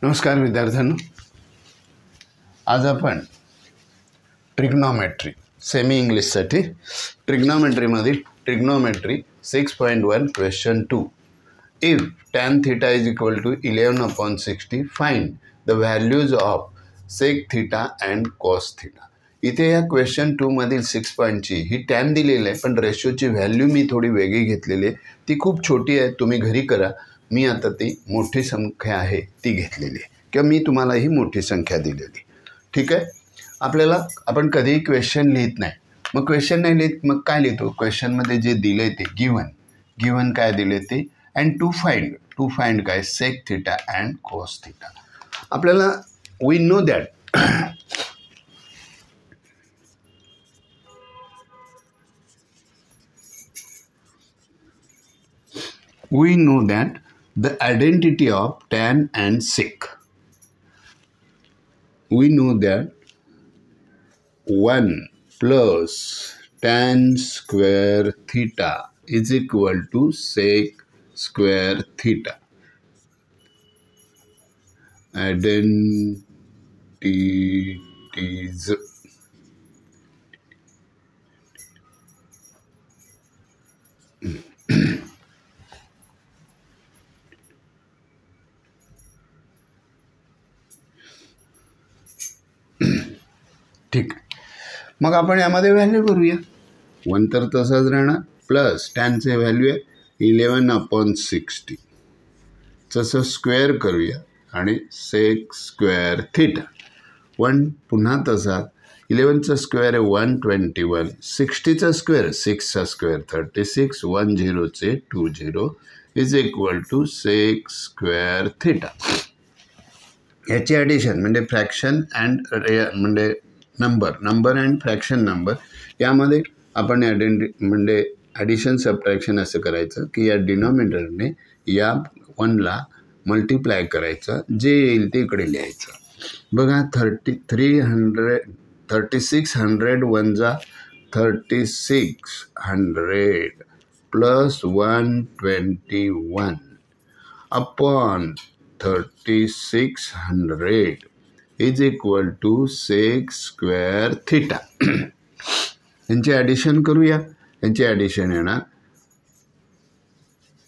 नमस्कार विद्यार्थ्यांनो, आज आपण ट्रिग्नोमेट्री सेमी इंग्लिशसाठी ट्रिग्नोमेट्रीमधील trigonometry 6.1 question 2 if tan theta is equal to 11/60 find the values of sec theta and cos theta. इथे या क्वेश्चन 2 मधील 6 पॉइंटची ही tan दिलेली आहे, पण रेशोची व्हॅल्यू मी थोडी वेगळी घेतलेली आहे. ती खूप छोटी आहे, तुम्ही घरी करा. मी आता ती मोठी संख्या आहे ती घेतलेली आहे किंवा मी तुम्हाला ही मोठी संख्या दिलेली. ठीक आहे. आपण कधीही क्वेश्चन लिहित नाही. मग क्वेश्चन नाही लिहित मग काय लिहितो? क्वेश्चनमध्ये जे दिले ते गिवन काय दिले ते अँड टू फाइंड काय sec theta and cos theta. आपल्याला we know that the identity of tan and sec. We know that 1 plus tan square theta is equal to sec square theta. Identities. ठीक. मग आपण यामध्ये value करूया. 1 तर तसाच राहणार प्लस टॅनचे व्हॅल्यू आहे 11/60. तसं स्क्वेअर करूया आणि सेक स्क्वेअर थिटा. 1 पुन्हा तसा 11चा स्क्वेअर आहे 121, 60चा स्क्वेअर 6चा स्क्वेअर 36, 10चे 20 is equal to sec square theta. याची ॲडिशन म्हणजे फ्रॅक्शन अँड म्हणजे नंबर अँड फ्रॅक्शन नंबर यामध्ये आपण म्हणजे ॲडिशन सबट्रॅक्शन असं करायचं की या डिनॉमिनेटरने या 1ला मल्टिप्लाय करायचं, जे येईल ते इकडे लिहायचं. बघा 3600 1 जा 3600 plus 121 upon 3600 is equal to sec square theta. यांची ॲडिशन करूया. यांची ॲडिशन येणार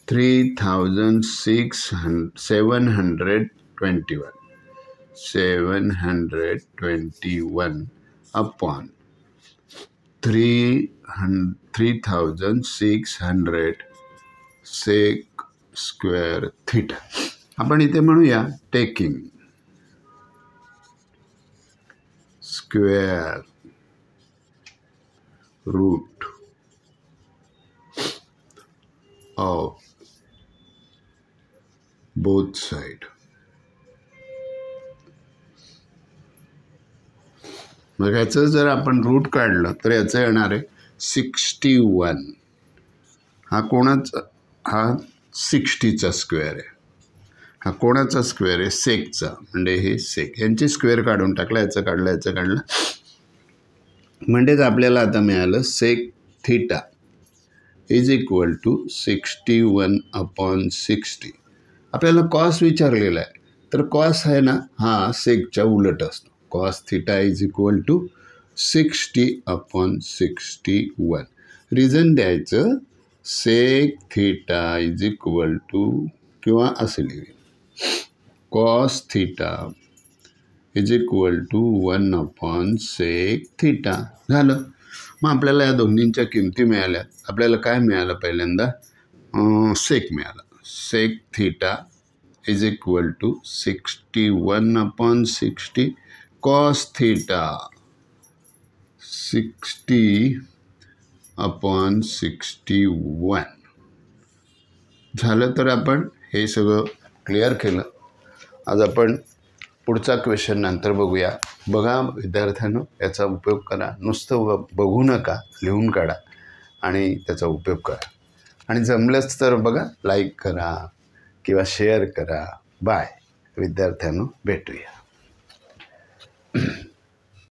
721 अपॉन 3600 सेक स्क्वेअर थिटा. आपण इथे म्हणूया taking square root of both side. मग याचं जर आपण रूट काढलं तर याचं येणार आहे 61. हा कोणाचा? हा 60चा स्क्वेअर आहे. हा कोणाचा स्क्वेअर आहे? सेकचा. म्हणजे हे सेक. यांची स्क्वेअर काढून टाकला, याचं काढलं म्हणजेच आपल्याला आता मिळालं sec theta is equal to 61/60. आपल्याला कॉस विचारलेला आहे, तर कॉस आहे ना हा सेकच्या उलट असतो. Cos theta is equal to 60/61. Reason द्यायचं sec theta is equal to किंवा असं लिहिलं cos theta is equal to 1/सेक थिटा. झालं. मग आपल्याला या दोन्हींच्या किमती मिळाल्या. आपल्याला काय मिळालं? पहिल्यांदा सेक मिळाला. Sec theta is equal to 61/60. Cos theta 60/61. झालं. तर आपण हे सगळं क्लिअर केलं. आज आपण पुढचा क्वेश्चन नंतर बघूया. बघा विद्यार्थ्यांनो, याचा उपयोग करा. नुसतं बघू नका, लिहून काढा आणि त्याचा उपयोग करा. आणि जमलंच तर बघा लाईक करा किंवा शेअर करा. बाय विद्यार्थ्यांनो, भेटूया.